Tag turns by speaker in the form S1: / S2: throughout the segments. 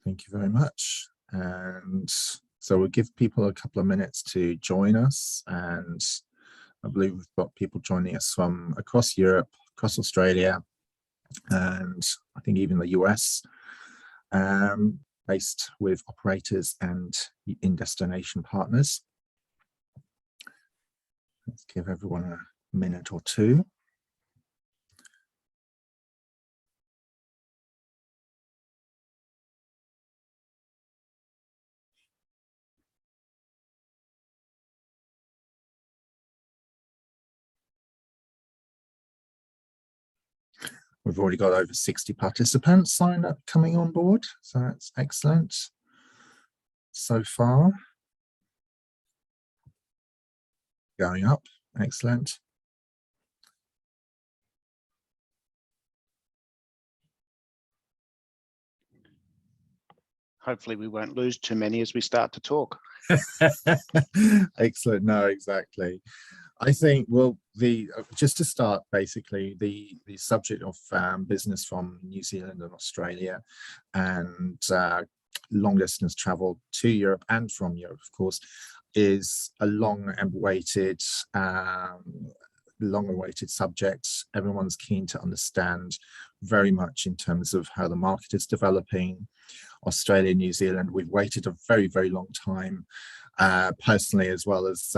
S1: Thank you very much. And so we'll give people a couple of minutes to join us. And I believe we've got people joining us from across Europe, across Australia, and I think even the US, based with operators and in-destination partners. Let's give everyone a minute or two. We've already got over 60 participants signed up coming on board, so that's excellent so far. Going up, excellent.
S2: Hopefully we won't lose too many as we start to talk.
S1: Excellent, no, exactly. I think, well, just to start, basically, the subject of business from New Zealand and Australia and long distance travel to Europe and from Europe, of course, is a long-awaited subject. Everyone's keen to understand very much in terms of how the market is developing. Australia, New Zealand, we've waited a very, very long time, personally, as well as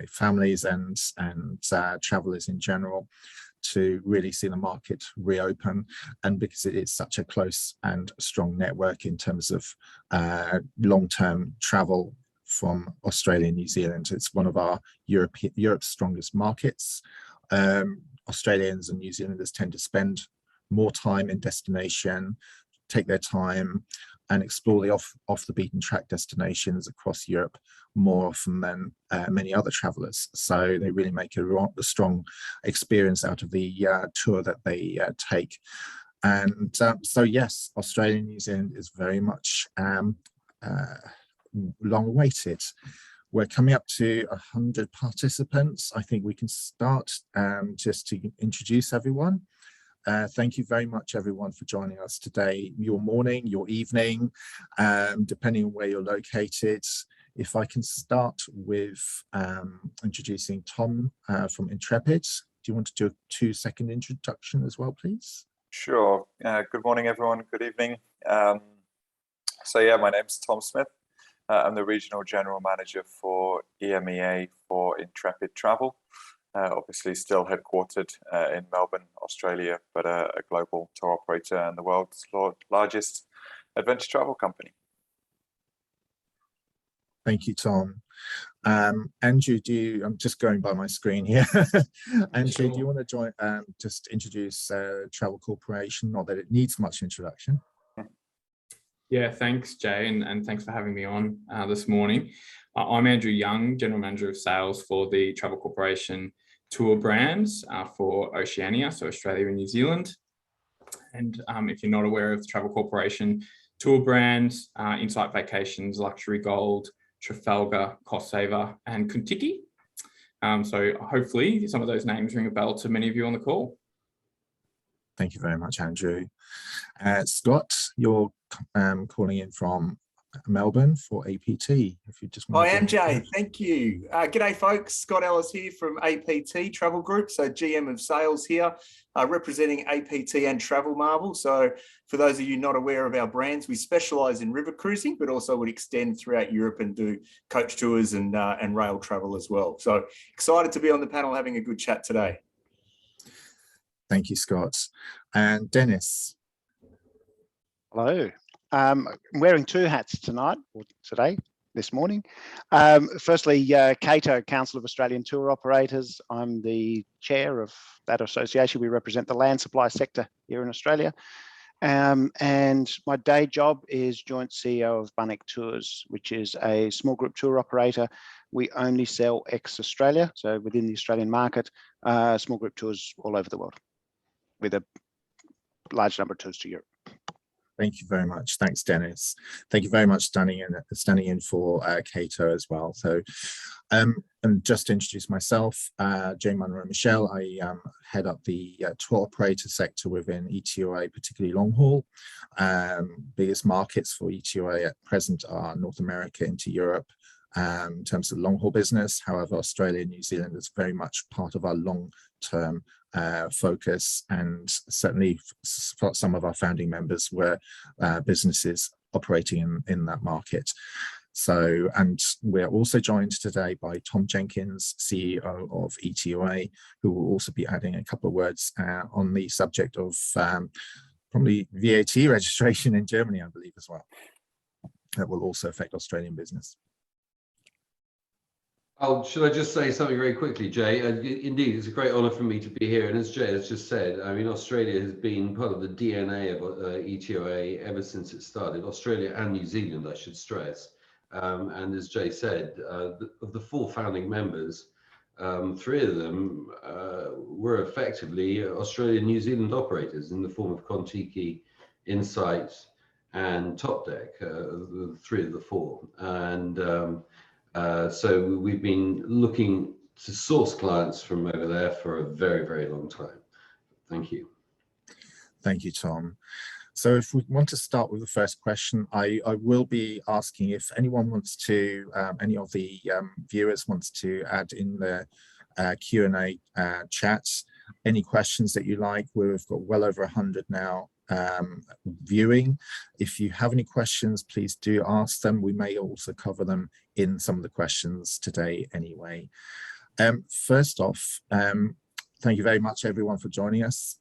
S1: families and travelers in general, to really see the market reopen, and because it is such a close and strong network in terms of long-term travel from Australia and New Zealand. It's one of our Europe's strongest markets. Australians and New Zealanders tend to spend more time in destination, take their time and explore the off the beaten track destinations across Europe more often than many other travelers. So they really make a strong experience out of the tour that they take. And so yes, Australia and New Zealand is very much long awaited. We're coming up to 100 participants. I think we can start just to introduce everyone. Thank you very much, everyone, for joining us today, your morning, your evening, depending on where you're located. If I can start with introducing Tom from Intrepid. Do you want to do a 2-second introduction as well, please?
S3: Sure. Good morning, everyone. Good evening. So yeah, my name's Tom Smith. I'm the Regional General Manager for EMEA for Intrepid Travel. Obviously still headquartered in Melbourne, Australia, but a global tour operator and the world's largest adventure travel company.
S1: Thank you, Tom. Andrew, I'm just going by my screen here. Andrew, sure. Do you want to just introduce Travel Corporation? Not that it needs much introduction.
S4: Yeah, thanks, Jay, and thanks for having me on this morning. I'm Andrew Young, General Manager of Sales for the Travel Corporation tour brands for Oceania, so Australia and New Zealand. And if you're not aware of the Travel Corporation tour brands, Insight Vacations, Luxury Gold, Trafalgar, Cost Saver, and Contiki. So hopefully some of those names ring a bell to many of you on the call.
S1: Thank you very much, Andrew. Scott, you're calling in from Melbourne for APT. If you just want
S5: I am, Jay. Thank you. G'day, folks. Scott Ellis here from APT Travel Group, so GM of Sales here, representing APT and Travel Marvel. So for those of you not aware of our brands, we specialise in river cruising, but also would extend throughout Europe and do coach tours and rail travel as well. So excited to be on the panel having a good chat today.
S1: Thank you, Scott. And Dennis.
S2: Hello. I'm wearing 2 hats tonight, or today, this morning. Firstly, CATO, Council of Australian Tour Operators. I'm the chair of that association. We represent the land supply sector here in Australia. And my day job is joint CEO of Bunnick Tours, which is a small group tour operator. We only sell ex-Australia, so within the Australian market, small group tours all over the world, with a large number of tours to Europe.
S1: Thank you very much. Thanks, Dennis. Thank you very much standing in for Cato as well. So, and just to introduce myself, Jane Munro Michelle, I head up the tour operator sector within ETOA, particularly long haul. Biggest markets for ETOA at present are North America into Europe in terms of long haul business. However, Australia and New Zealand is very much part of our long-term focus, and certainly for some of our founding members were businesses operating in that market. So, and we're also joined today by Tom Jenkins, CEO of ETOA, who will also be adding a couple of words on the subject of probably VAT registration in Germany, I believe, as well. That will also affect Australian business.
S6: Oh, should I just say something very quickly, Jay? Indeed, it's a great honour for me to be here. And as Jay has just said, I mean, Australia has been part of the DNA of ETOA ever since it started. Australia and New Zealand, I should stress. And as Jay said, of the 4 founding members, 3 of them were effectively Australian New Zealand operators in the form of Contiki, Insight, and Topdeck, 3 of the 4. And so we've been looking to source clients from over there for a very, very long time. Thank you.
S1: Thank you, Tom. So if we want to start with the first question, I will be asking if anyone wants to, any of the viewers wants to add in the Q&A chats, any questions that you like. We've got well over 100 now viewing. If you have any questions, please do ask them. We may also cover them in some of the questions today anyway. First off, thank you very much everyone for joining us.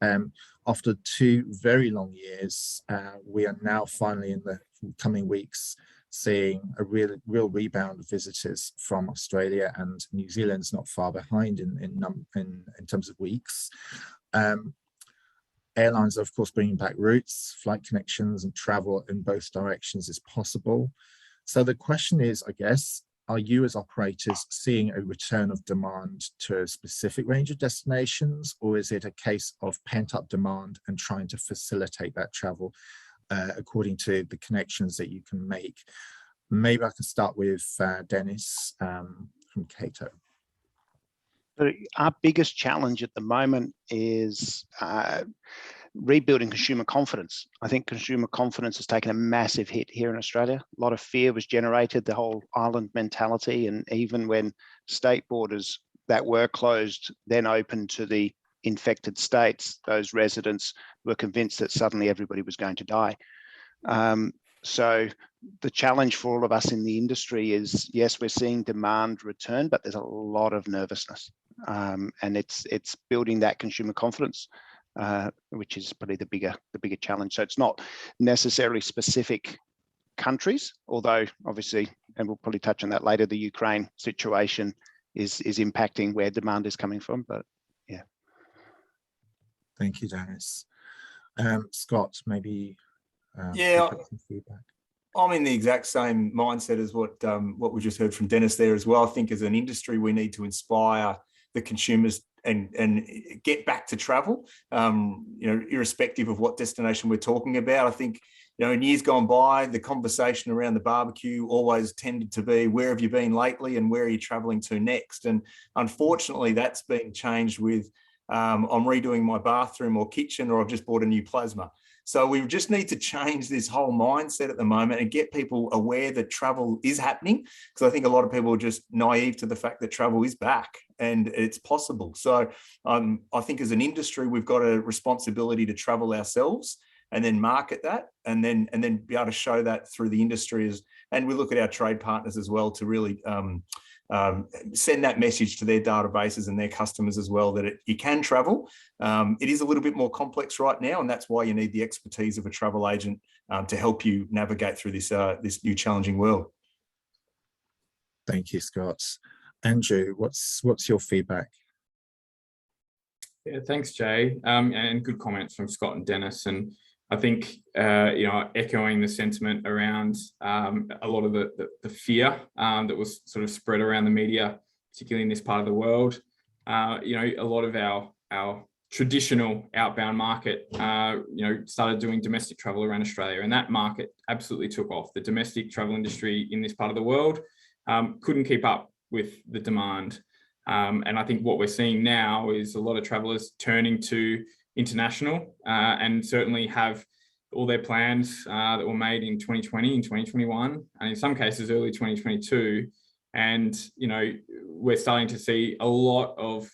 S1: After 2 very long years, we are now finally in the coming weeks seeing a real rebound of visitors from Australia, and New Zealand's not far behind in terms of weeks. Airlines are of course bringing back routes, flight connections, and travel in both directions is possible. So the question is, I guess, are you as operators seeing a return of demand to a specific range of destinations, or is it a case of pent-up demand and trying to facilitate that travel according to the connections that you can make? Maybe I can start with Dennis from Cato.
S2: Our biggest challenge at the moment is rebuilding consumer confidence. I think consumer confidence has taken a massive hit here in Australia. A lot of fear was generated, the whole island mentality, and even when state borders that were closed then opened to the infected states, those residents were convinced that suddenly everybody was going to die. So the challenge for all of us in the industry is, yes, we're seeing demand return, but there's a lot of nervousness, and it's building that consumer confidence, which is probably the bigger challenge. So it's not necessarily specific countries, although obviously, and we'll probably touch on that later, the Ukraine situation is impacting where demand is coming from. But yeah.
S1: Thank you, Dennis. Scott, maybe
S5: yeah,
S1: some feedback.
S5: I'm in the exact same mindset as what we just heard from Dennis there as well. I think as an industry, we need to inspire the consumers and get back to travel, irrespective of what destination we're talking about. I think, in years gone by, the conversation around the barbecue always tended to be, where have you been lately and where are you traveling to next? And unfortunately, that's been changed with, I'm redoing my bathroom or kitchen, or I've just bought a new plasma. So we just need to change this whole mindset at the moment and get people aware that travel is happening, because I think a lot of people are just naive to the fact that travel is back and it's possible. So I think as an industry, we've got a responsibility to travel ourselves and then market that, and then be able to show that through the industry, and we look at our trade partners as well to really send that message to their databases and their customers as well, that you can travel. It is a little bit more complex right now, and that's why you need the expertise of a travel agent to help you navigate through this new challenging world.
S1: Thank you, Scott. Andrew, what's your feedback?
S4: Yeah, thanks, Jay, and good comments from Scott and Dennis. And I think, echoing the sentiment around a lot of the fear that was sort of spread around the media, particularly in this part of the world. A lot of our traditional outbound market, started doing domestic travel around Australia, and that market absolutely took off. The domestic travel industry in this part of the world couldn't keep up with the demand. And I think what we're seeing now is a lot of travelers turning to international and certainly have all their plans that were made in 2020 and 2021, and in some cases early 2022. And, we're starting to see a lot of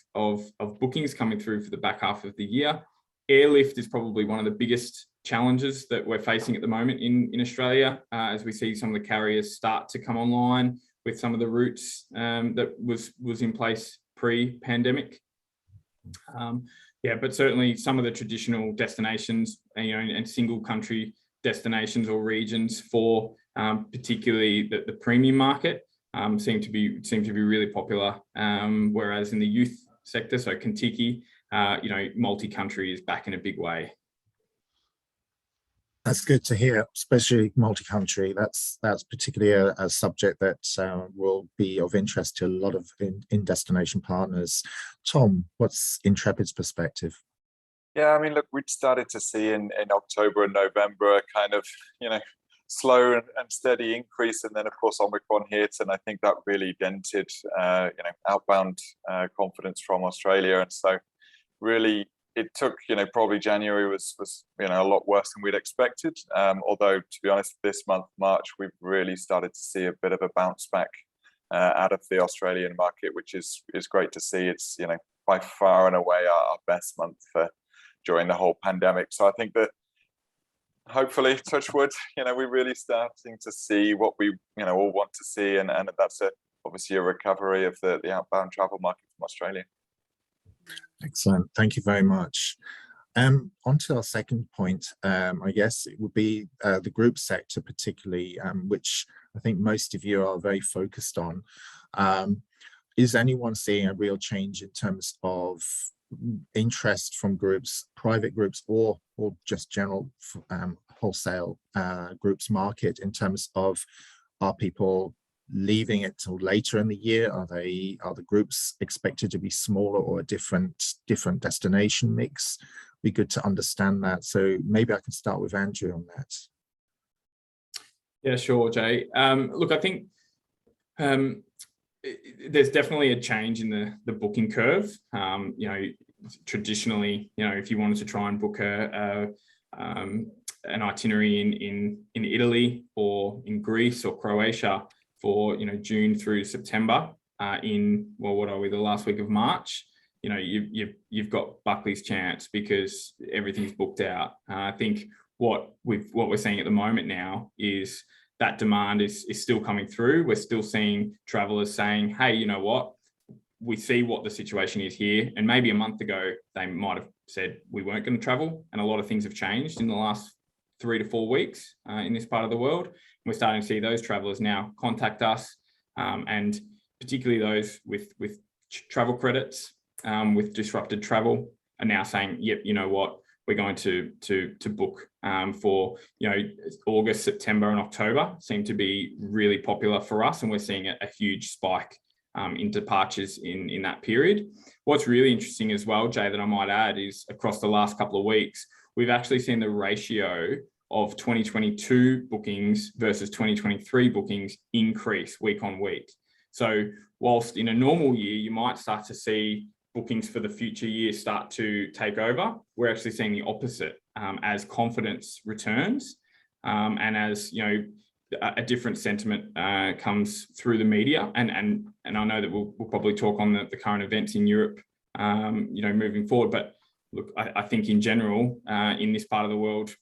S4: bookings coming through for the back half of the year. Airlift is probably one of the biggest challenges that we're facing at the moment in Australia, as we see some of the carriers start to come online with some of the routes that was in place pre-pandemic. But certainly some of the traditional destinations, and single country destinations or regions for particularly the premium market seem to be really popular. Whereas in the youth sector, so Kentucky, multi-country is back in a big way.
S1: That's good to hear, especially multi-country. That's particularly a subject that will be of interest to a lot of in-destination partners. Tom, what's Intrepid's perspective?
S3: Yeah, I mean, look, we'd started to see in October and November a kind of, slow and steady increase, and then of course Omicron hit, and I think that really dented, outbound confidence from Australia, and so really it took, probably January was a lot worse than we'd expected. Although to be honest, this month March we've really started to see a bit of a bounce back out of the Australian market, which is great to see. It's by far and away our best month during the whole pandemic. So I think that hopefully, touch wood, we're really starting to see what we all want to see, and that's obviously a recovery of the outbound travel market from Australia.
S1: Excellent, thank you very much. On to our second point, I guess it would be the group sector particularly, which I think most of you are very focused on. Is anyone seeing a real change in terms of interest from groups, private groups, or just general wholesale groups market, in terms of, are people leaving it till later in the year? Are the groups expected to be smaller or a different destination mix? Be good to understand that. So maybe I can start with Andrew on that.
S4: Yeah, sure, Jay. Look, I think there's definitely a change in the booking curve. Traditionally, if you wanted to try and book an itinerary in Italy or in Greece or Croatia for June through September, the last week of March, you've got Buckley's chance, because everything's booked out. I think what we're seeing at the moment now is that demand is still coming through. We're still seeing travelers saying, hey, you know what, we see what the situation is here. And maybe a month ago, they might have said we weren't going to travel. And a lot of things have changed in the last 3 to 4 weeks in this part of the world. And we're starting to see those travelers now contact us, and particularly those with travel credits, with disrupted travel, are now saying, yep, you know what, we're going to book for August, September and October seem to be really popular for us, and we're seeing a huge spike in departures in that period. What's really interesting as well, Jay, that I might add, is across the last couple of weeks, we've actually seen the ratio of 2022 bookings versus 2023 bookings increase week on week. So whilst in a normal year, you might start to see bookings for the future year start to take over, we're actually seeing the opposite as confidence returns, and as a different sentiment comes through the media, and I know that we'll probably talk on the current events in Europe, moving forward. But look, I think in general, in this part of the world,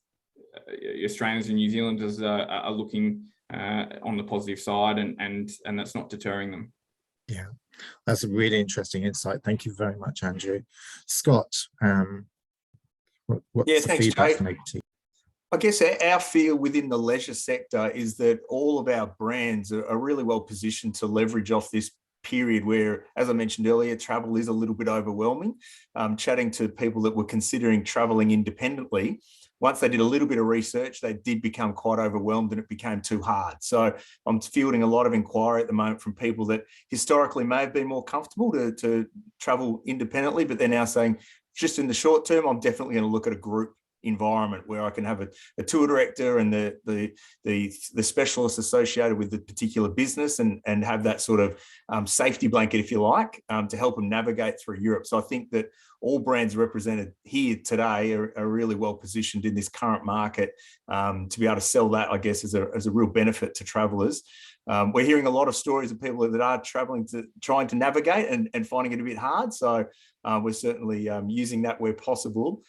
S4: Australians and New Zealanders are looking on the positive side, and that's not deterring them.
S1: Yeah, that's a really interesting insight. Thank you very much, Andrew. Scott, what's the feedback from APT?
S5: I guess our feel within the leisure sector is that all of our brands are really well positioned to leverage off this period where, as I mentioned earlier, travel is a little bit overwhelming. Chatting to people that were considering traveling independently, once they did a little bit of research, they did become quite overwhelmed and it became too hard. So I'm fielding a lot of inquiry at the moment from people that historically may have been more comfortable to travel independently, but they're now saying, just in the short term, I'm definitely going to look at a group environment where I can have a tour director and the specialist associated with the particular business and have that sort of safety blanket, if you like, to help them navigate through Europe. So I think that all brands represented here today are really well positioned in this current market to be able to sell that, I guess, as a real benefit to travellers. We're hearing a lot of stories of people that are travelling trying to navigate and finding it a bit hard. So we're certainly using that where possible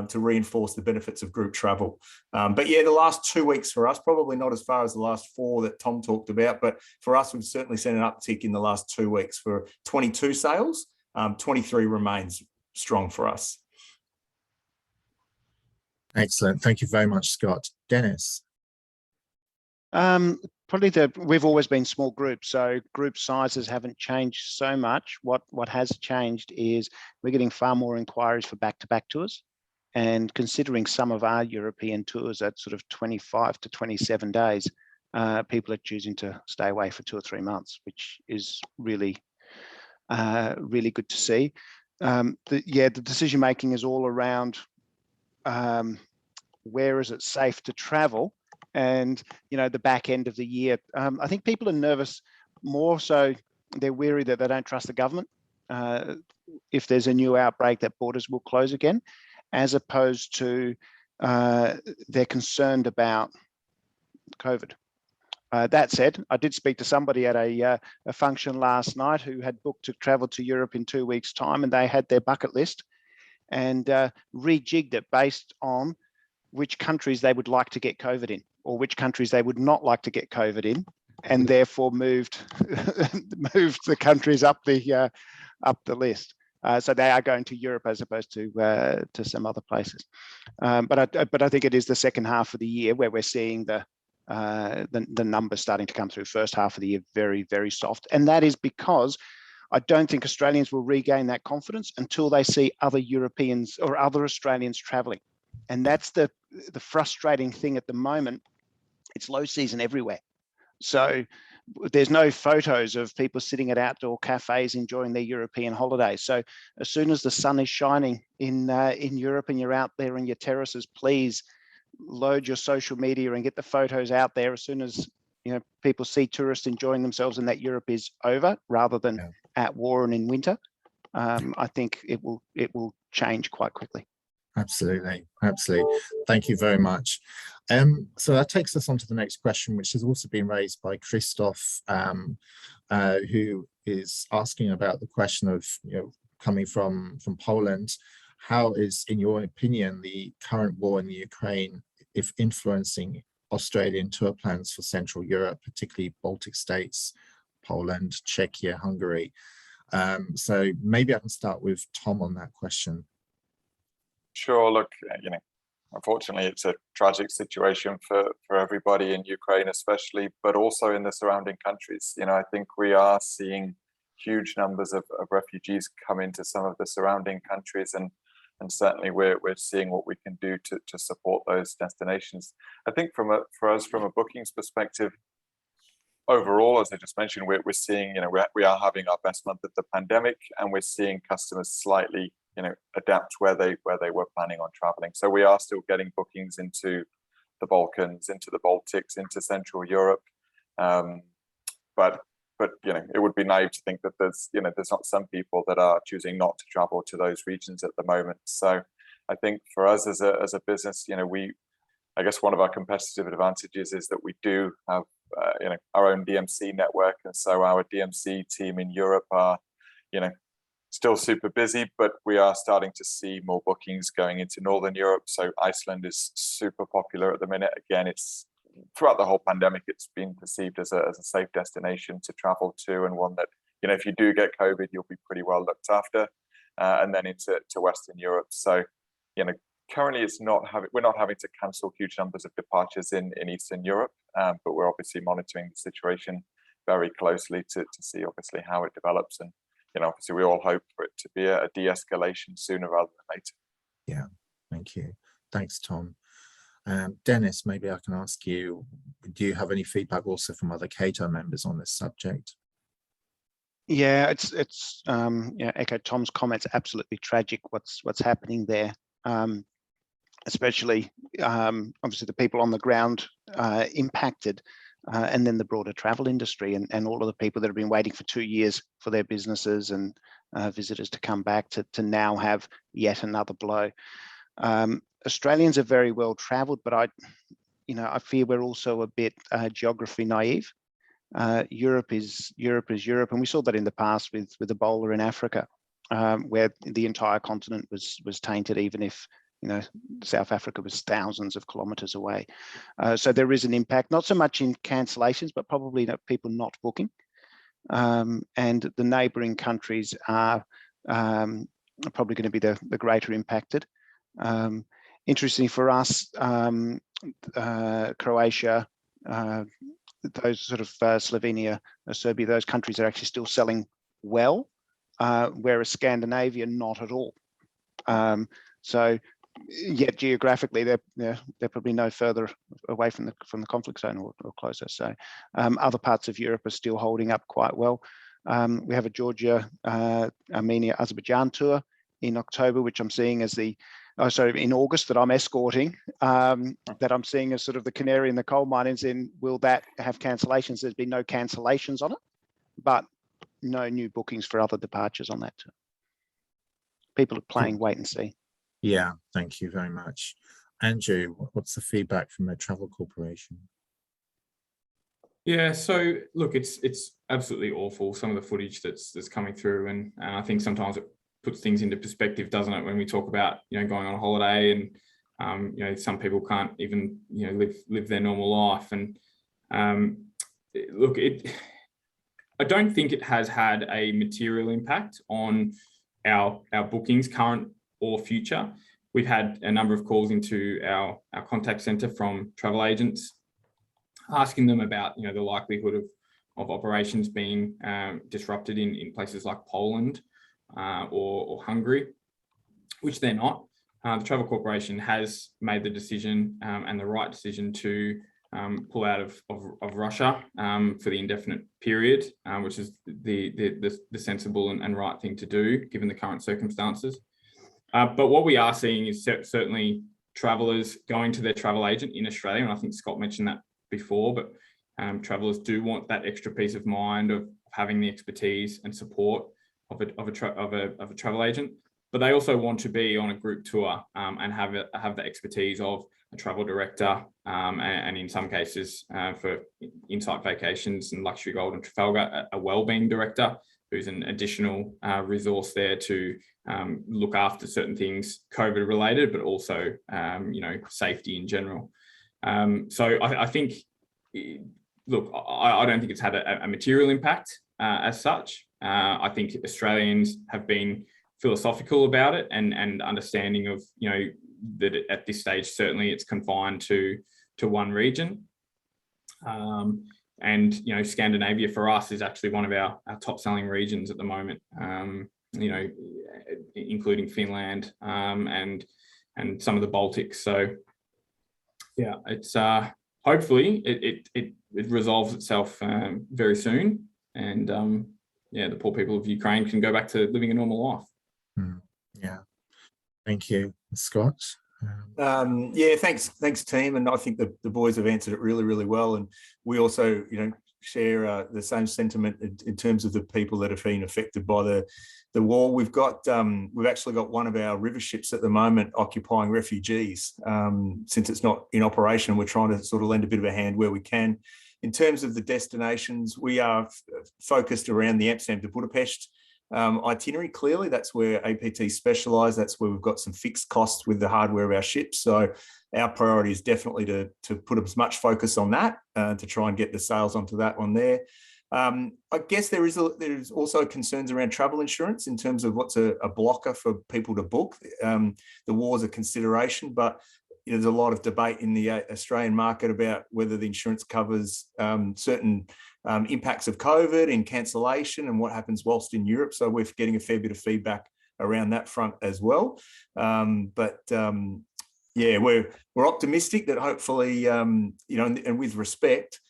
S5: to reinforce the benefits of group travel. But yeah, the last 2 weeks for us, probably not as far as the last 4 that Tom talked about, but for us, we've certainly seen an uptick in the last 2 weeks for 22 sales. 23 remains strong for us.
S1: Excellent. Thank you very much, Scott. Dennis.
S2: Probably we've always been small groups, so group sizes haven't changed so much. What has changed is we're getting far more inquiries for back-to-back tours. And considering some of our European tours at sort of 25 to 27 days, people are choosing to stay away for 2 or 3 months, which is really, really good to see. The decision making is all around where is it safe to travel, and the back end of the year. I think people are nervous more so. They're weary that they don't trust the government. If there's a new outbreak, that borders will close again, as opposed to they're concerned about COVID. That said, I did speak to somebody at a function last night who had booked to travel to Europe in 2 weeks' time, and they had their bucket list and rejigged it based on which countries they would like to get COVID in, or which countries they would not like to get COVID in, and therefore moved the countries up the list. So they are going to Europe as opposed to some other places. But I think it is the second half of the year where we're seeing the numbers starting to come through. First half of the year, very, very soft. And that is because I don't think Australians will regain that confidence until they see other Europeans or other Australians traveling. And that's the frustrating thing at the moment. It's low season everywhere. So there's no photos of people sitting at outdoor cafes enjoying their European holidays. So as soon as the sun is shining in Europe and you're out there on your terraces, please load your social media and get the photos out there as soon as people see tourists enjoying themselves and that Europe is over, rather than at war and in winter. I think it will change quite quickly.
S1: Absolutely. Thank you very much. So that takes us on to the next question, which has also been raised by Christoph, who is asking about the question of, coming from Poland. How is, in your opinion, the current war in the Ukraine, if influencing Australian tour plans for Central Europe, particularly Baltic states, Poland, Czechia, Hungary? So maybe I can start with Tom on that question.
S3: Sure. Look, unfortunately, it's a tragic situation for everybody in Ukraine, especially, but also in the surrounding countries. I think we are seeing huge numbers of refugees come into some of the surrounding countries, and certainly we're seeing what we can do to support those destinations. I think for us, from a bookings perspective, overall, as I just mentioned, we're seeing, we are having our best month of the pandemic, and we're seeing customers slightly adapt where they were planning on traveling. So we are still getting bookings into the Balkans, into the Baltics, into Central Europe. But it would be naive to think that there's not some people that are choosing not to travel to those regions at the moment. So I think for us as a business, I guess one of our competitive advantages is that we do have our own DMC network, and so our DMC team in Europe are still super busy, but we are starting to see more bookings going into Northern Europe. So Iceland is super popular at the minute. Again, it's throughout the whole pandemic, it's been perceived as a safe destination to travel to, and one that, if you do get COVID, you'll be pretty well looked after. And then into Western Europe. So, currently we're not having to cancel huge numbers of departures in Eastern Europe, but we're obviously monitoring the situation very closely to see obviously how it develops. And obviously we all hope for it to be a de-escalation sooner rather than later.
S1: Yeah, thank you. Thanks, Tom. Dennis, maybe I can ask you, do you have any feedback also from other Cato members on this subject?
S2: Yeah, echo Tom's comments. Absolutely tragic what's happening there. Especially obviously the people on the ground impacted, and then the broader travel industry and all of the people that have been waiting for 2 years for their businesses and visitors to come back to now have yet another blow. Australians are very well travelled, but I fear we're also a bit geography naive. Europe is Europe, and we saw that in the past with Ebola in Africa, where the entire continent was tainted, even if South Africa was thousands of kilometres away. So there is an impact, not so much in cancellations, but probably people not booking. And the neighbouring countries are probably going to be the greater impacted. Interesting for us, Croatia, those sort of Slovenia, Serbia, those countries are actually still selling well, whereas Scandinavia not at all. So yet geographically they're probably no further away from the conflict zone or closer. So other parts of Europe are still holding up quite well. We have a Georgia, Armenia, Azerbaijan tour in October, which I'm seeing as in August, that I'm escorting, that I'm seeing as sort of the canary in the coal mine, is in, will that have cancellations? There's been no cancellations on it, but no new bookings for other departures on that tour. People are playing wait and see.
S1: Yeah, thank you very much. Andrew, what's the feedback from the travel corporation?
S4: Yeah, so look, it's absolutely awful, some of the footage that's coming through, and I think sometimes it puts things into perspective, doesn't it, when we talk about going on holiday and some people can't even live their normal life. And look, I don't think it has had a material impact on our bookings, current or future. We've had a number of calls into our contact centre from travel agents, asking them about the likelihood of operations being disrupted in places like Poland or Hungary, which they're not. The Travel Corporation has made the decision and the right decision to pull out of Russia for the indefinite period, which is the sensible and right thing to do given the current circumstances. But what we are seeing is certainly travellers going to their travel agent in Australia, and I think Scott mentioned that before, but travellers do want that extra peace of mind of having the expertise and support of a travel agent, but they also want to be on a group tour and have the expertise of a travel director, and in some cases for Insight Vacations and Luxury Gold and Trafalgar, a wellbeing director who's an additional resource there to look after certain things COVID related, but also safety in general. So I think, look, I don't think it's had a material impact as such. I think Australians have been philosophical about it and understanding of that at this stage certainly it's confined to one region. And Scandinavia for us is actually one of our top selling regions at the moment, including Finland and some of the Baltics. So yeah, it's hopefully it resolves itself very soon, and the poor people of Ukraine can go back to living a normal life.
S1: Yeah, thank you, Scott.
S5: Yeah, thanks team, and I think the boys have answered it really well, and we also share the same sentiment in terms of the people that have been affected by the war. We've actually got one of our river ships at the moment occupying refugees. Since it's not in operation, we're trying to sort of lend a bit of a hand where we can. In terms of the destinations, we are focused around the Amsterdam to Budapest itinerary. Clearly, that's where APT specialise. That's where we've got some fixed costs with the hardware of our ships. So our priority is definitely to put as much focus on that to try and get the sales onto that one there. I guess there's also concerns around travel insurance in terms of what's a blocker for people to book. The war is a consideration, but there's a lot of debate in the Australian market about whether the insurance covers certain impacts of COVID and cancellation and what happens whilst in Europe. So we're getting a fair bit of feedback around that front as well. Yeah, we're optimistic that hopefully, and with respect,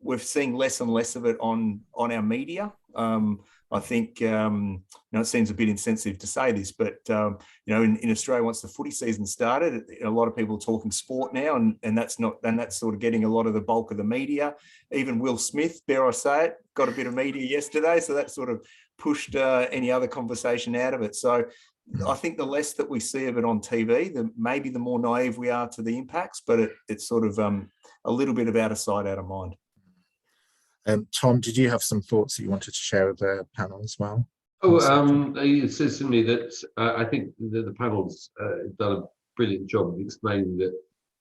S5: we're seeing less and less of it on our media I think, it seems a bit insensitive to say this, but, in Australia, once the footy season started, a lot of people are talking sport now, and that's sort of getting a lot of the bulk of the media. Even Will Smith, dare I say it, got a bit of media yesterday, so that sort of pushed any other conversation out of it. So I think the less that we see of it on TV, maybe the more naive we are to the impacts, but it's sort of a little bit of out of sight, out of mind.
S1: Tom, did you have some thoughts that you wanted to share with the panel as well?
S6: It says to me that I think that the panel's done a brilliant job of explaining that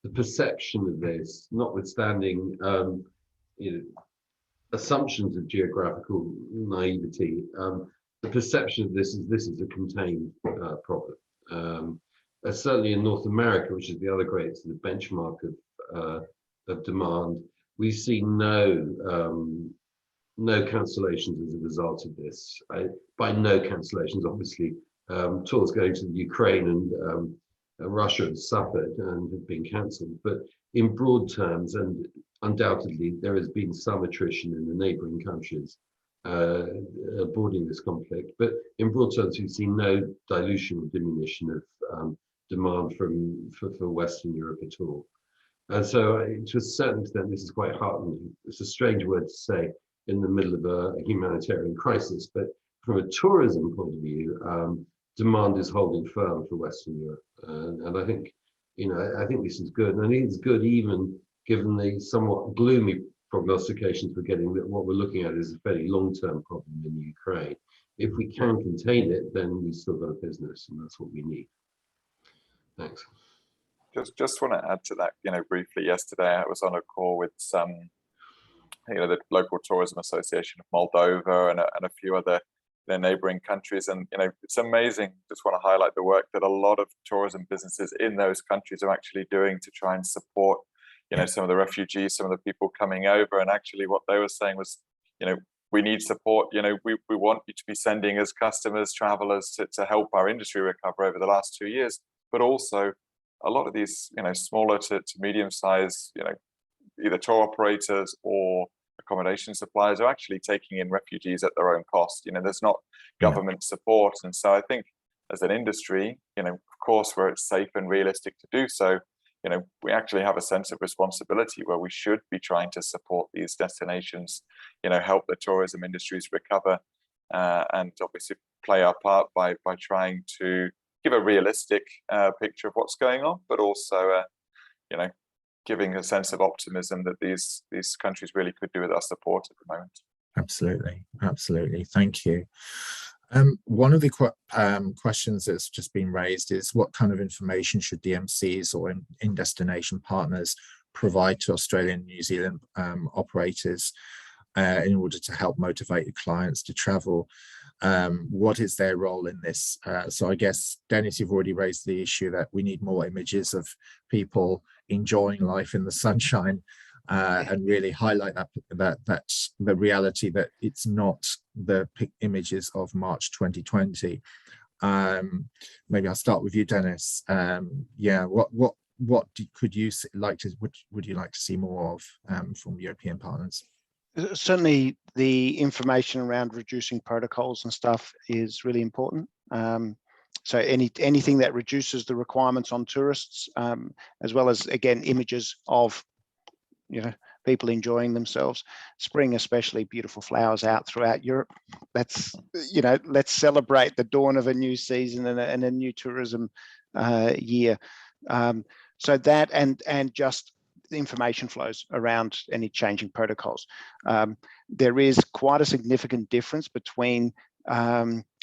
S6: the perception of this, notwithstanding assumptions of geographical naivety, the perception of this is a contained problem. Certainly in North America, which is the other great sort of benchmark of demand, we see no cancellations as a result of this. By no cancellations, obviously, tours going to the Ukraine and Russia have suffered and have been cancelled. But in broad terms, and undoubtedly, there has been some attrition in the neighbouring countries boarding this conflict. But in broad terms, we've seen no dilution or diminution of demand for Western Europe at all. And so, to a certain extent, this is quite heartening. It's a strange word to say in the middle of a humanitarian crisis, but from a tourism point of view, demand is holding firm for Western Europe, and I think, I think this is good, and I think it's good even given the somewhat gloomy prognostications we're getting that what we're looking at is a fairly long-term problem in Ukraine. If we can contain it, then we've still got a business, and that's what we need. Thanks.
S3: Just want to add to that, briefly. Yesterday I was on a call with some, the local tourism association of Moldova and a few other neighboring countries, and it's amazing. Just want to highlight the work that a lot of tourism businesses in those countries are actually doing to try and support, some of the refugees, some of the people coming over. And actually, what they were saying was, we need support. We want you to be sending us customers, travelers to help our industry recover over the last 2 years, but also a lot of these, smaller to medium-sized, either tour operators or accommodation suppliers are actually taking in refugees at their own cost. There's not government support. And so I think as an industry, of course, where it's safe and realistic to do so, we actually have a sense of responsibility where we should be trying to support these destinations, help the tourism industries recover, and obviously play our part by trying to give a realistic picture of what's going on, but also, giving a sense of optimism that these countries really could do with our support at the moment.
S1: Absolutely. Thank you. One of the questions that's just been raised is what kind of information should DMCs or in-destination partners provide to Australian and New Zealand operators in order to help motivate the clients to travel? What is their role in this? So I guess, Dennis, you've already raised the issue that we need more images of people enjoying life in the sunshine, and really highlight that's the reality that it's not the images of March 2020. Maybe I'll start with you, Dennis. What would you like to see more of from European partners?
S2: Certainly the information around reducing protocols and stuff is really important. So anything that reduces the requirements on tourists, as well as, again, images of people enjoying themselves. Spring especially, beautiful flowers out throughout Europe. Let's celebrate the dawn of a new season and a new tourism year. So that and just the information flows around any changing protocols. There is quite a significant difference between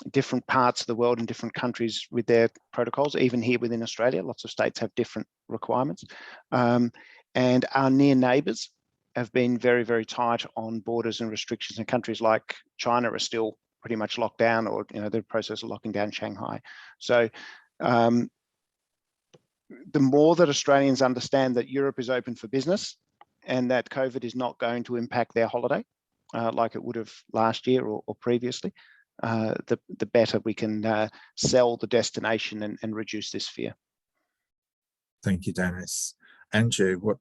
S2: different parts of the world and different countries with their protocols. Even here within Australia, lots of states have different requirements. And our near neighbours have been very, very tight on borders and restrictions, and countries like China are still pretty much locked down, or the process of locking down Shanghai. So the more that Australians understand that Europe is open for business and that COVID is not going to impact their holiday like it would have last year or previously, the better we can sell the destination and reduce this fear.
S1: Thank you, Dennis. Andrew, what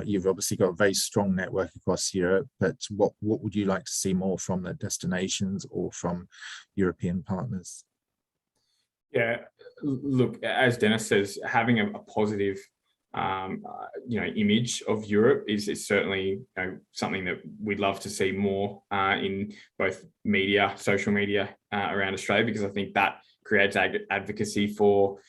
S1: you've obviously got a very strong network across Europe, but what would you like to see more from the destinations or from European partners?
S4: Yeah, look, as Dennis says, having a positive image of Europe is certainly something that we'd love to see more in both media, social media around Australia, because I think that creates advocacy for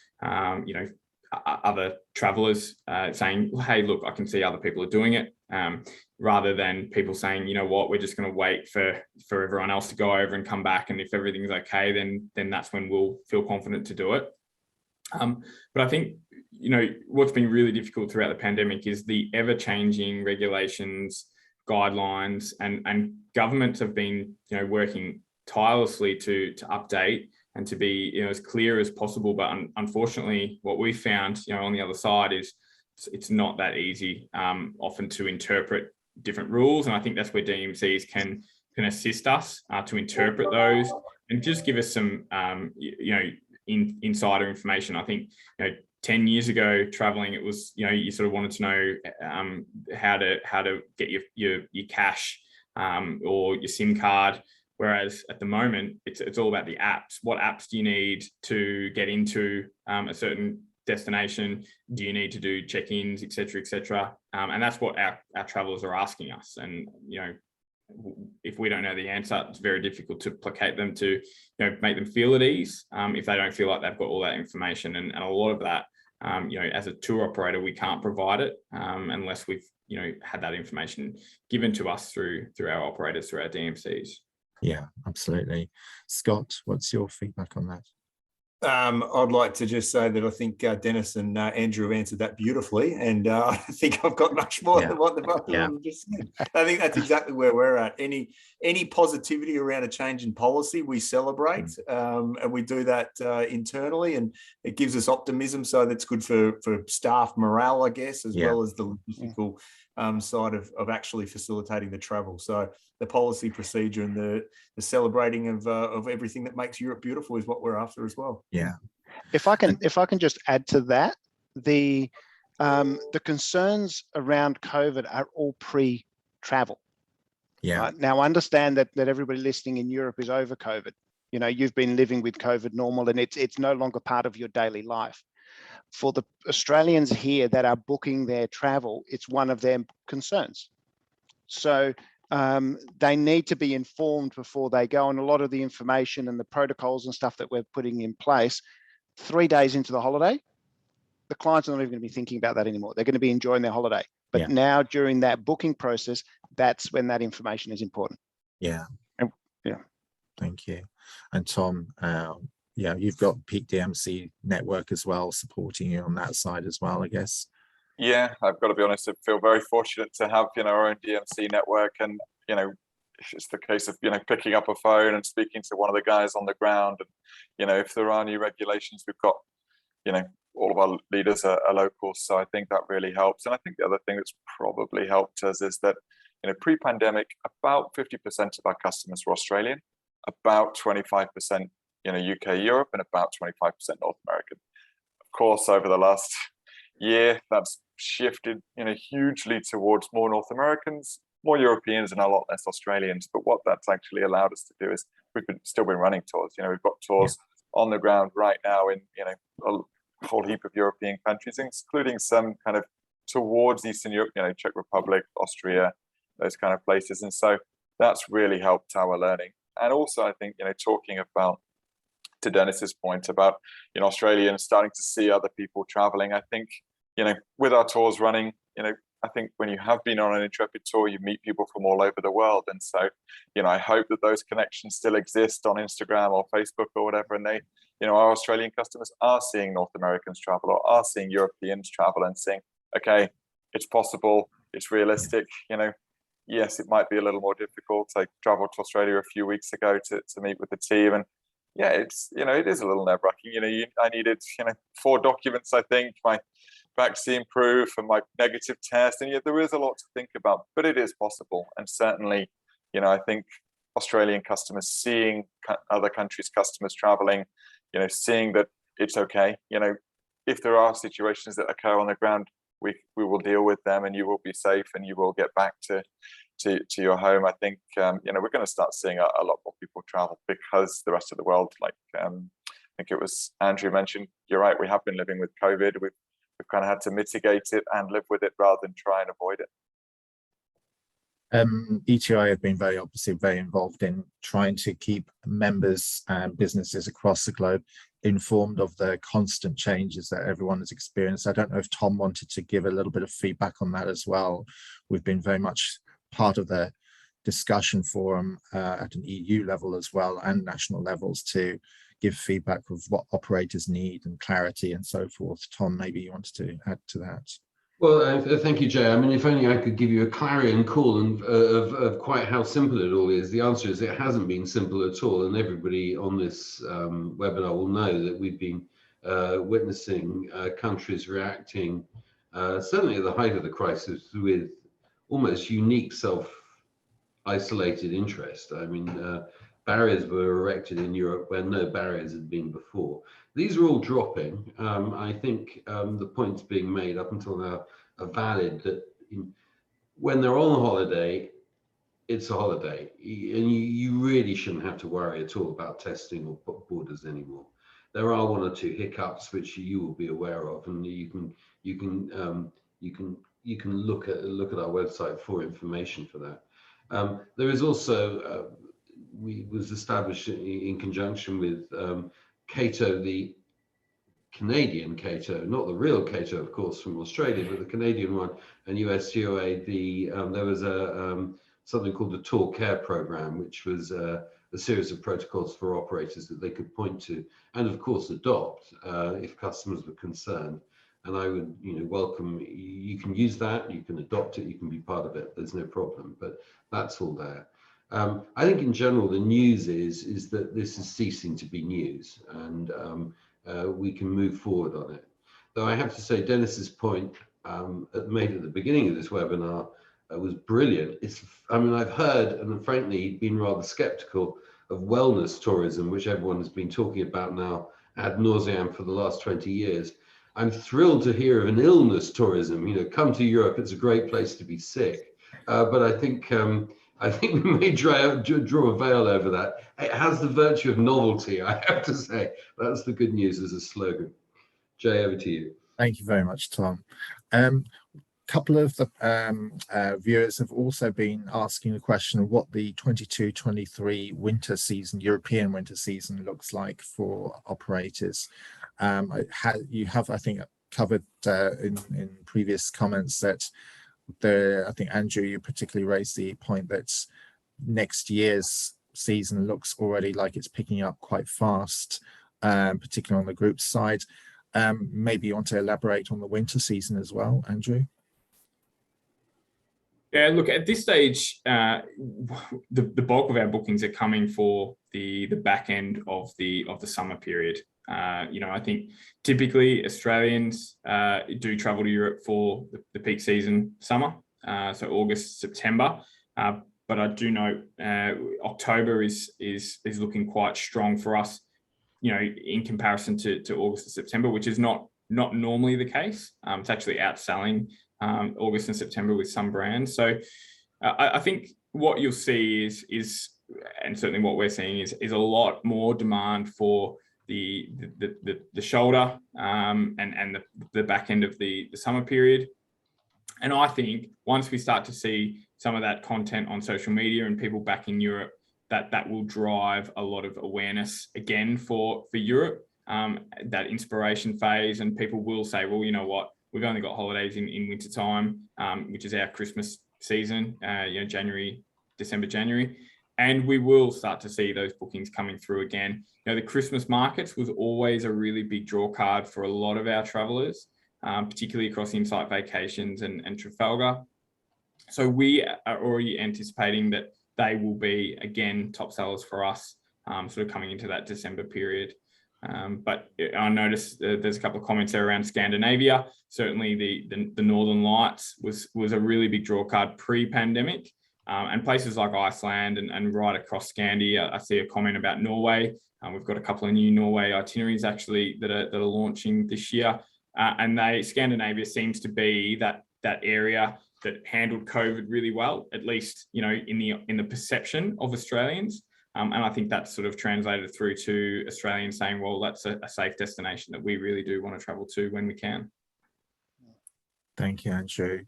S4: other travellers saying, hey, look, I can see other people are doing it, rather than people saying, you know what, we're just going to wait for everyone else to go over and come back, and if everything's okay, then that's when we'll feel confident to do it. But I think what's been really difficult throughout the pandemic is the ever-changing regulations, guidelines, and governments have been working tirelessly to update and to be as clear as possible. But unfortunately, what we found on the other side is it's not that easy often to interpret different rules, and I think that's where DMCs can assist us to interpret those and just give us some insider information. I think 10 years ago traveling, it was you sort of wanted to know how to get your cash or your SIM card, whereas at the moment it's all about the apps. What apps do you need to get into a certain destination? Do you need to do check-ins, etc., and that's what our travelers are asking us. And if we don't know the answer, it's very difficult to placate them to make them feel at ease if they don't feel like they've got all that information. And a lot of that as a tour operator, we can't provide it unless we've had that information given to us through our operators, through our DMCs.
S1: Yeah, absolutely. Scott, what's your feedback on that?
S5: I'd like to just say that I think Dennis and Andrew answered that beautifully, and I don't think I've got much more than what the both of them just said. I think that's exactly where we're at. Any positivity around a change in policy, we celebrate, and we do that internally, and it gives us optimism. So that's good for staff morale, I guess, as well as the logistical side of actually facilitating the travel. So the policy, procedure, and the celebrating of everything that makes Europe beautiful is what we're after as well.
S1: Yeah.
S2: If I can just add to that, the concerns around COVID are all pre-travel.
S1: Yeah.
S2: Right? Now, understand that everybody listening in Europe is over COVID. You've been living with COVID normal, and it's no longer part of your daily life. For the Australians here that are booking their travel, it's one of their concerns. So they need to be informed before they go, and a lot of the information and the protocols and stuff that we're putting in place 3 days into the holiday, the clients are not even going to be thinking about that anymore. They're going to be enjoying their holiday. But now during that booking process, that's when that information is important.
S1: Yeah.
S2: Yeah.
S1: Thank you. And Tom, you've got Peak DMC network as well, supporting you on that side as well, I guess.
S3: Yeah, I've got to be honest, I feel very fortunate to have, our own DMC network. And, it's the case of, picking up a phone and speaking to one of the guys on the ground. And, if there are new regulations, we've got, all of our leaders are local. So I think that really helps. And I think the other thing that's probably helped us is that, pre-pandemic, about 50% of our customers were Australian, about 25%, UK, Europe, and about 25% North American. Of course, over the last year, that's shifted, hugely towards more North Americans, more Europeans, and a lot less Australians. But what that's actually allowed us to do is we've still been running tours. We've got tours on the ground right now in, a whole heap of European countries, including some kind of towards Eastern Europe, Czech Republic, Austria, those kind of places. And so that's really helped our learning. And also, I think, talking about, to Dennis's point about, Australians starting to see other people traveling, I think, with our tours running, I think when you have been on an Intrepid tour, you meet people from all over the world. And so, I hope that those connections still exist on Instagram or Facebook or whatever. And they, our Australian customers are seeing North Americans travel or are seeing Europeans travel and saying, okay, it's possible, it's realistic, yes, it might be a little more difficult. I traveled to Australia a few weeks ago to meet with the team, and yeah, it's, it is a little nerve-wracking. I needed, 4 documents, I think, my vaccine proof and my negative test, and yet there is a lot to think about, but it is possible. And certainly, I think Australian customers seeing other countries' customers traveling, seeing that it's okay. If there are situations that occur on the ground, we will deal with them, and you will be safe, and you will get back to your home. I think you know, we're going to start seeing a lot more people travel, because the rest of the world, like I think it was Andrew mentioned, you're right, we have been living with COVID. We've kind of had to mitigate it and live with it rather than try and avoid it.
S1: ETOA have been obviously very involved in trying to keep members and businesses across the globe informed of the constant changes that everyone has experienced. I don't know if Tom wanted to give a little bit of feedback on that as well. We've been very much part of the discussion forum at an EU level as well, and national levels, to give feedback of what operators need and clarity and so forth. Tom, maybe you wanted to add to that.
S6: Well, thank you, Jay. I mean, if only I could give you a clarion call of quite how simple it all is. The answer is it hasn't been simple at all, and everybody on this webinar will know that we've been witnessing countries reacting, certainly at the height of the crisis, with almost unique self-isolated interest. I mean, barriers were erected in Europe where no barriers had been before. These are all dropping. I think the points being made up until now are valid, that when they're on holiday, it's a holiday, and you really shouldn't have to worry at all about testing or borders anymore. There are one or two hiccups which you will be aware of, and you can look at our website for information for that. There is also was established in conjunction with Cato, the Canadian Cato, not the real Cato, of course, from Australia, but the Canadian one, and USTOA. There was something called the Tour Care Program, which was a series of protocols for operators that they could point to, and of course adopt if customers were concerned. And I would, welcome. You can use that, you can adopt it, you can be part of it. There's no problem. But that's all there. I think in general, the news is that this is ceasing to be news, and we can move forward on it. Though I have to say, Dennis's point made at the beginning of this webinar was brilliant. I've heard, and frankly, been rather skeptical of wellness tourism, which everyone has been talking about now ad nauseam for the last 20 years. I'm thrilled to hear of an illness tourism. Come to Europe, it's a great place to be sick. But I think we may draw a veil over that. It has the virtue of novelty, I have to say. That's the good news as a slogan. Jay, over to you.
S1: Thank you very much, Tom. Couple of the viewers have also been asking the question of what the 22-23 winter season, European winter season, looks like for operators. You have, I think, covered in previous comments that I think, Andrew, you particularly raised the point that next year's season looks already like it's picking up quite fast, particularly on the group side. Maybe you want to elaborate on the winter season as well, Andrew?
S4: Yeah, look, at this stage, the bulk of our bookings are coming for the back end of the summer period. I think typically Australians do travel to Europe for the peak season summer, so August, September. But I do know October is looking quite strong for us, in comparison to August and September, which is not normally the case. It's actually outselling August and September with some brands. So I think what you'll see is, and certainly what we're seeing is a lot more demand for the shoulder and the back end of the summer period. And I think once we start to see some of that content on social media and people back in Europe, that will drive a lot of awareness again for Europe, that inspiration phase, and people will say, well, you know what, we've only got holidays in winter time, which is our Christmas season, December, January. And we will start to see those bookings coming through again. The Christmas markets was always a really big draw card for a lot of our travelers, particularly across Insight Vacations and Trafalgar. So we are already anticipating that they will be, again, top sellers for us, sort of coming into that December period. But I noticed there's a couple of comments there around Scandinavia. Certainly the Northern Lights was a really big draw card pre-pandemic. And places like Iceland and right across Scandi. I see a comment about Norway. We've got a couple of new Norway itineraries actually that are launching this year. and Scandinavia seems to be that area that handled COVID really well, at least, you know, in the perception of Australians. And I think that's sort of translated through to Australians saying, well, that's a safe destination that we really do want to travel to when we can.
S1: Thank you, Andrew.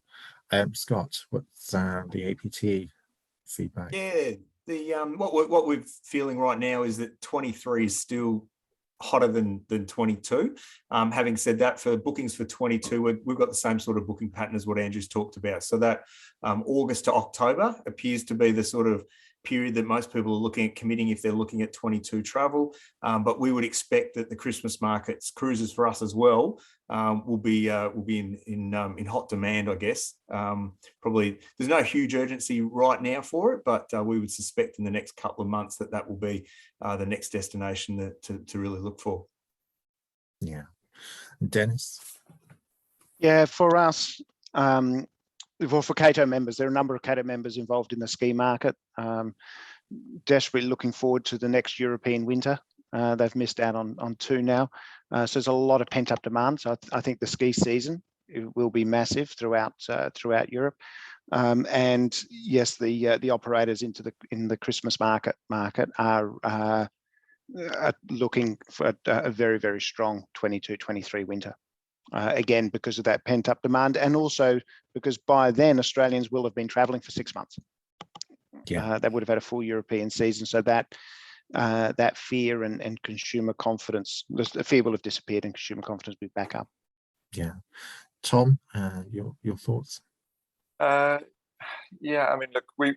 S1: Scott, what's the APT feedback?
S5: Yeah, the what we're feeling right now is that 23 is still hotter than 22. Having said that, for bookings for 22, we've got the same sort of booking pattern as what Andrew's talked about. So that August to October appears to be the sort of period that most people are looking at committing if they're looking at 22 travel. But we would expect that the Christmas markets, cruises for us as well, will be in hot demand, I guess. Probably there's no huge urgency right now for it, but we would suspect in the next couple of months that will be the next destination to really look for.
S1: Yeah. Dennis?
S2: Yeah, for us, well, for Cato members, there are a number of Cato members involved in the ski market. Desperately looking forward to the next European winter. They've missed out on 2 now. So there's a lot of pent-up demand. So I think the ski season will be massive throughout Europe. And yes, the operators in the Christmas market are looking for a very, very strong 22-23 winter. Again, because of that pent-up demand, and also because by then Australians will have been travelling for 6 months.
S1: Yeah,
S2: they would have had a full European season, so that fear and consumer confidence, the fear will have disappeared, and consumer confidence will be back up.
S1: Yeah, Tom, your thoughts?
S3: Yeah, I mean, look,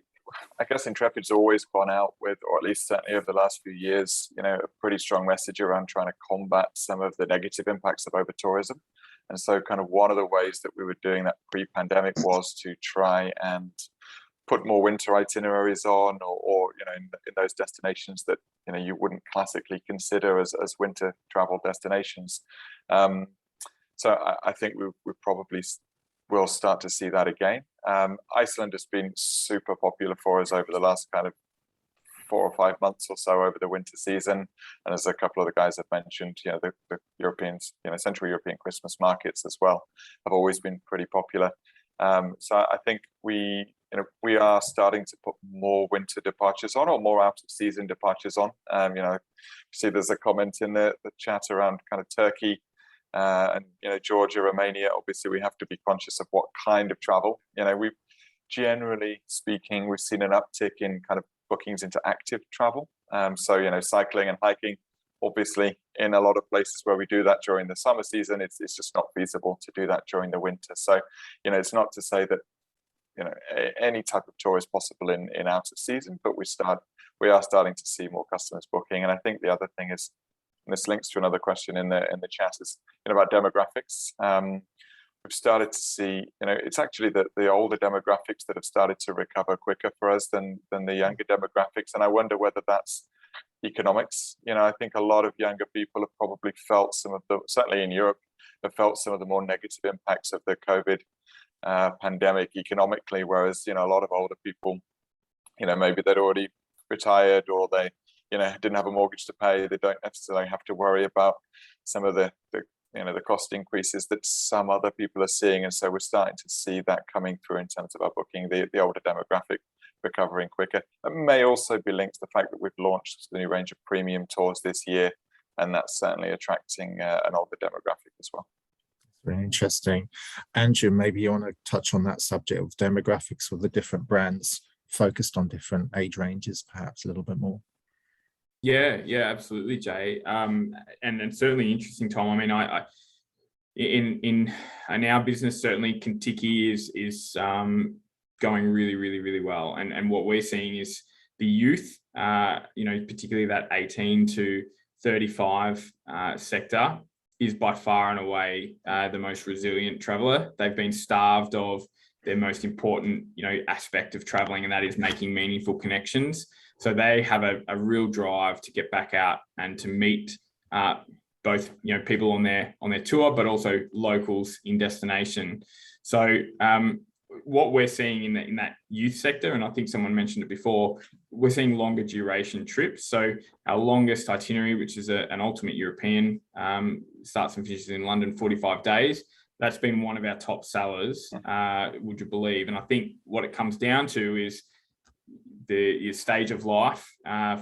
S3: I guess Intrepid's always gone out with, or at least certainly over the last few years, you know, a pretty strong message around trying to combat some of the negative impacts of over-tourism. And so kind of one of the ways that we were doing that pre-pandemic was to try and put more winter itineraries on, or you know, in those destinations that, you know, you wouldn't classically consider as winter travel destinations. So I think we probably will start to see that again. Iceland has been super popular for us over the last kind of 4 or 5 months or so over the winter season. And as a couple of the guys have mentioned, you know, the Europeans, you know, Central European Christmas markets as well have always been pretty popular. So I think we are starting to put more winter departures on, or more out of season departures on. You know, see there's a comment in the chat around kind of Turkey, and, you know, Georgia, Romania. Obviously we have to be conscious of what kind of travel. You know, we've generally speaking, we've seen an uptick in kind of bookings into active travel. So, you know, cycling and hiking, obviously in a lot of places where we do that during the summer season, it's just not feasible to do that during the winter. So, you know, it's not to say that, you know, any type of tour is possible in out of season, but we are starting to see more customers booking. And I think the other thing is, and this links to another question in the chat, is, you know, about demographics. We've started to see, you know, it's actually the older demographics that have started to recover quicker for us than the younger demographics. And I wonder whether that's economics. You know, I think a lot of younger people have probably felt certainly in Europe, have felt some of the more negative impacts of the COVID pandemic economically, whereas, you know, a lot of older people, you know, maybe they'd already retired, or they, you know, didn't have a mortgage to pay. They don't necessarily have to worry about some of the you know, the cost increases that some other people are seeing. And so we're starting to see that coming through in terms of our booking, the older demographic recovering quicker. It may also be linked to the fact that we've launched the new range of premium tours this year, and that's certainly attracting an older demographic as well.
S1: Very interesting. Andrew, maybe you want to touch on that subject of demographics with the different brands focused on different age ranges, perhaps a little bit more.
S4: Yeah, absolutely, Jay. And certainly interesting, Tom. I mean, I in our business, certainly Kentucky is going really well. And what we're seeing is the youth, you know, particularly that 18 to 35 sector, is by far and away the most resilient traveller. They've been starved of their most important, you know, aspect of traveling, and that is making meaningful connections. So they have a real drive to get back out and to meet both, you know, people on their tour, but also locals in destination. So what we're seeing in that youth sector, and I think someone mentioned it before, we're seeing longer duration trips. So our longest itinerary, which is an ultimate European, starts and finishes in London, 45 days. That's been one of our top sellers, would you believe? And I think what it comes down to is the stage of life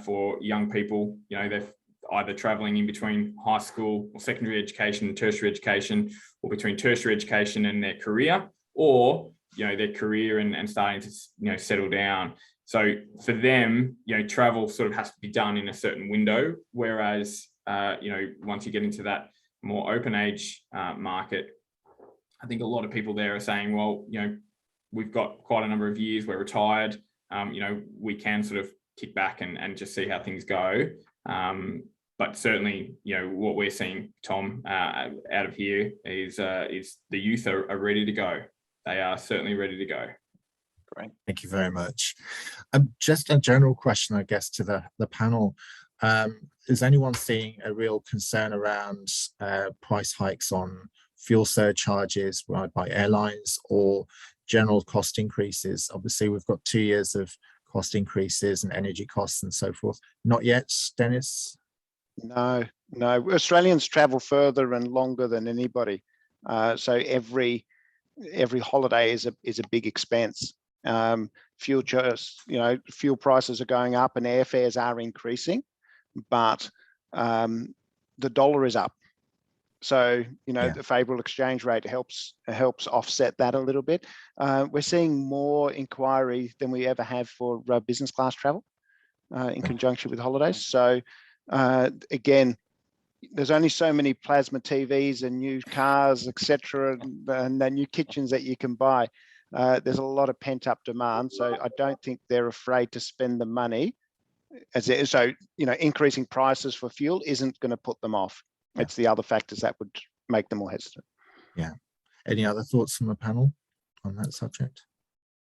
S4: for young people. You know, they're either traveling in between high school or secondary education and tertiary education, or between tertiary education and their career, or, you know, their career and starting to, you know, settle down. So for them, you know, travel sort of has to be done in a certain window, whereas, you know, once you get into that more open age market, I think a lot of people there are saying, well, you know, we've got quite a number of years, we're retired, you know, we can sort of kick back and just see how things go. But certainly, you know, what we're seeing, Tom, out of here is the youth are ready to go. They are certainly ready to go.
S1: Great, thank you very much. Just a general question, I guess, to the panel. Is anyone seeing a real concern around price hikes on fuel surcharges by airlines or general cost increases? Obviously, we've got 2 years of cost increases and energy costs and so forth. Not yet, Dennis?
S2: No. Australians travel further and longer than anybody. So every holiday is a big expense. Fuel prices are going up and airfares are increasing, but the dollar is up. So, you know, the favourable exchange rate helps offset that a little bit. We're seeing more inquiry than we ever have for business class travel in conjunction with holidays. So again, there's only so many plasma TVs and new cars, etc., and new kitchens that you can buy. There's a lot of pent-up demand, so I don't think they're afraid to spend the money. So, you know, increasing prices for fuel isn't going to put them off. It's the other factors that would make them more hesitant. Yeah.
S1: Any other thoughts from the panel on that subject?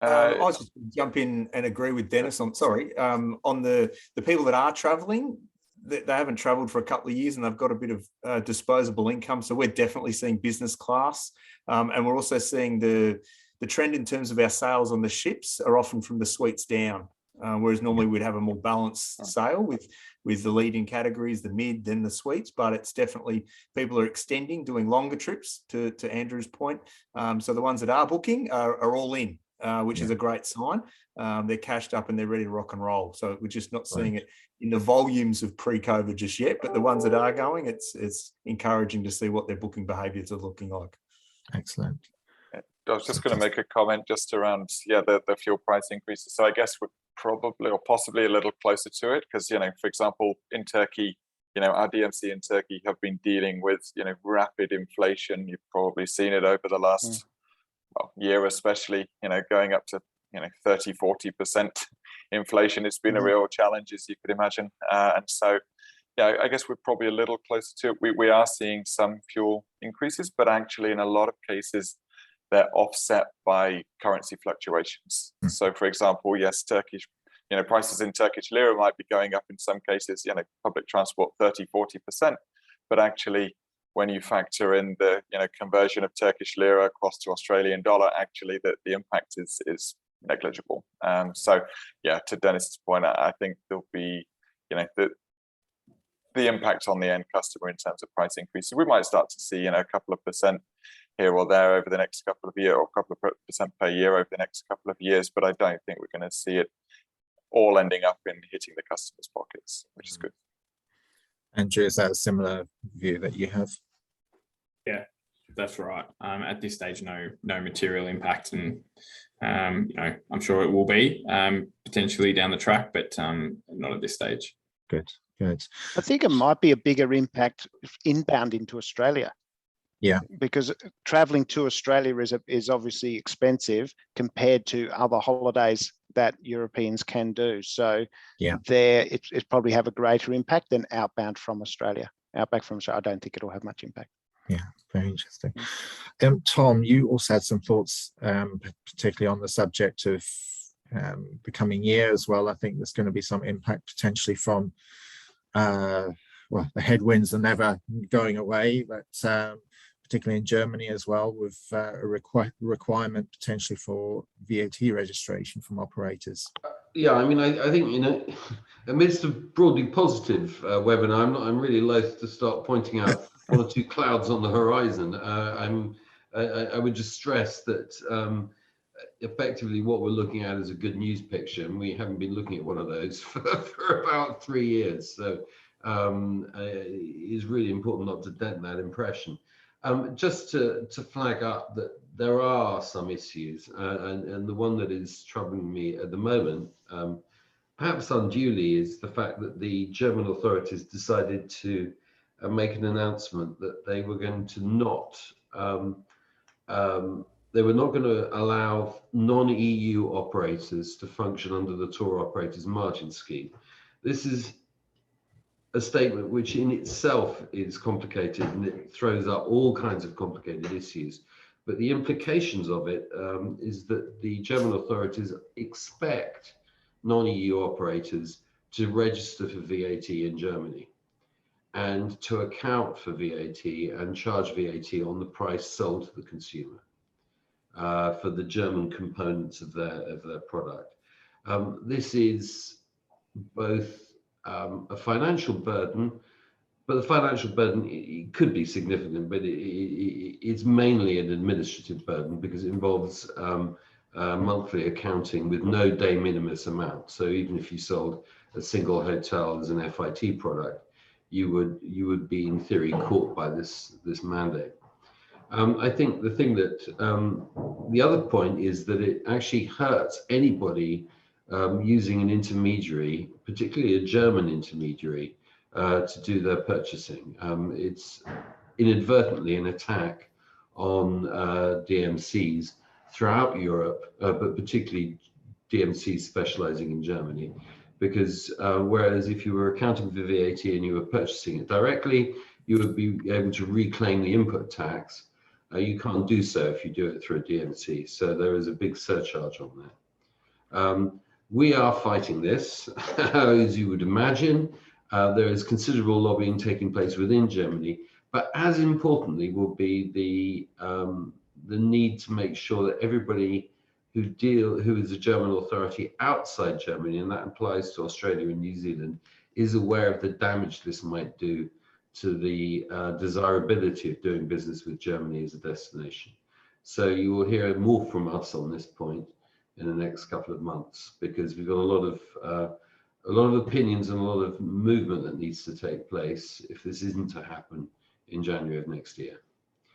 S5: I was just going to jump in and agree with Dennis on the people that are travelling. They haven't travelled for a couple of years and they've got a bit of disposable income. So we're definitely seeing business class, and we're also seeing the trend in terms of our sales on the ships are often from the suites down, whereas normally we'd have a more balanced sale with the leading categories, the mid, then the suites. But it's definitely people are extending, doing longer trips. To Andrew's point, so the ones that are booking are all in. Which is a great sign. They're cashed up and they're ready to rock and roll. So we're just not seeing it in the volumes of pre-COVID just yet, but the ones that are going, it's encouraging to see what their booking behaviours are looking like.
S1: Excellent.
S3: I was just going to make a comment just around, the fuel price increases. So I guess we're probably or possibly a little closer to it because, you know, for example, in Turkey, you know, our DMC in Turkey have been dealing with, you know, rapid inflation. You've probably seen it over the last year, especially, you know, going up to, you know, 30-40% inflation. It's been a real challenge, as you could imagine. And so, I guess we're probably a little closer to it. We are seeing some fuel increases, but actually in a lot of cases, they're offset by currency fluctuations. So for example, yes, Turkish, you know, prices in Turkish lira might be going up in some cases, you know, public transport 30-40%, but actually when you factor in the, you know, conversion of Turkish lira across to Australian dollar, actually the impact is negligible. So to Dennis's point, I think there'll be, you know, the impact on the end customer in terms of price increases. We might start to see, you know, a couple of percent here or there over the next couple of years, or a couple of percent per year over the next couple of years, but I don't think we're going to see it all ending up in hitting the customer's pockets, which is good.
S1: Andrew, is that a similar view that you have?
S4: Yeah, that's right. At this stage, no material impact, and you know, I'm sure it will be potentially down the track, but not at this stage.
S1: Good.
S2: I think it might be a bigger impact inbound into Australia.
S1: Yeah,
S2: because traveling to Australia is obviously expensive compared to other holidays that Europeans can do. So it's probably have a greater impact than outbound from Australia. Outback from Australia, I don't think it'll have much impact.
S1: Yeah, very interesting. Tom, you also had some thoughts, particularly on the subject of the coming year as well. I think there's going to be some impact potentially from, the headwinds are never going away, but particularly in Germany as well, with a requirement potentially for VAT registration from operators.
S6: Yeah, I mean, I think, you know, amidst a broadly positive webinar, I'm really loath to start pointing out one or two clouds on the horizon. I would just stress that effectively what we're looking at is a good news picture, and we haven't been looking at one of those for about 3 years. So it's really important not to dent that impression. Just to flag up that there are some issues, and the one that is troubling me at the moment, perhaps unduly, is the fact that the German authorities decided to make an announcement that they were going to not they were not going to allow non-EU operators to function under the tour operators margin scheme. This is a statement which in itself is complicated, and it throws up all kinds of complicated issues. But the implications of it is that the German authorities expect non-EU operators to register for VAT in Germany and to account for VAT and charge VAT on the price sold to the consumer for the German components of their product. This is both a financial burden, but the financial burden, it could be significant, but it's mainly an administrative burden because it involves monthly accounting with no de minimis amount. So even if you sold a single hotel as an FIT product, you would be in theory caught by this mandate. I think the thing that the other point is that it actually hurts anybody using an intermediary, particularly a German intermediary, to do their purchasing. It's inadvertently an attack on DMCs throughout Europe, but particularly DMCs specializing in Germany. Because whereas if you were accounting for VAT and you were purchasing it directly, you would be able to reclaim the input tax. You can't do so if you do it through a DMC. So there is a big surcharge on that. We are fighting this, as you would imagine. There is considerable lobbying taking place within Germany, but as importantly will be the need to make sure that everybody who is a German authority outside Germany, and that applies to Australia and New Zealand, is aware of the damage this might do to the desirability of doing business with Germany as a destination. So you will hear more from us on this point in the next couple of months, because we've got a lot of opinions and a lot of movement that needs to take place if this isn't to happen in January of next year.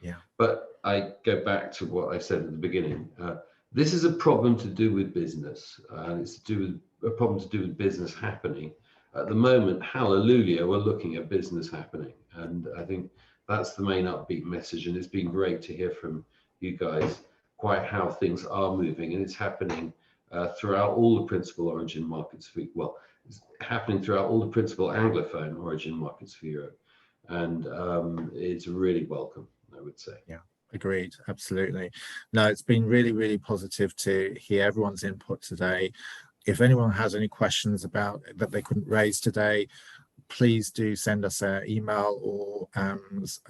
S1: Yeah.
S6: But I go back to what I said at the beginning. This is a problem to do with business, and it's a problem to do with business happening. At the moment, hallelujah, we're looking at business happening. And I think that's the main upbeat message. And it's been great to hear from you guys quite how things are moving. And it's happening throughout all the principal origin markets for, well, it's happening throughout all the principal Anglophone origin markets for Europe. And it's really welcome, I would say.
S1: Yeah. Agreed, absolutely. No, it's been really, really positive to hear everyone's input today. If anyone has any questions about that they couldn't raise today, please do send us an email or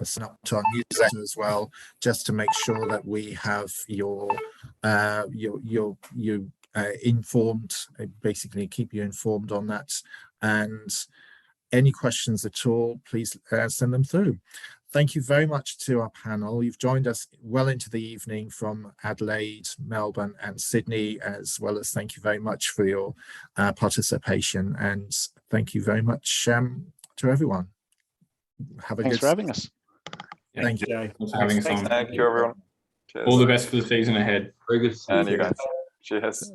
S1: sign up to our newsletter as well, just to make sure that we have you informed, basically keep you informed on that. And any questions at all, please send them through. Thank you very much to our panel. You've joined us well into the evening from Adelaide, Melbourne and Sydney, as well as thank you very much for your participation, and thank you very much to everyone.
S2: Thanks for having us.
S1: Thank you.
S4: Thanks for having us on.
S3: Thank you, everyone. Cheers.
S4: All the best for the season ahead.
S6: Very good to see
S3: And
S6: you
S3: you guys. Cheers.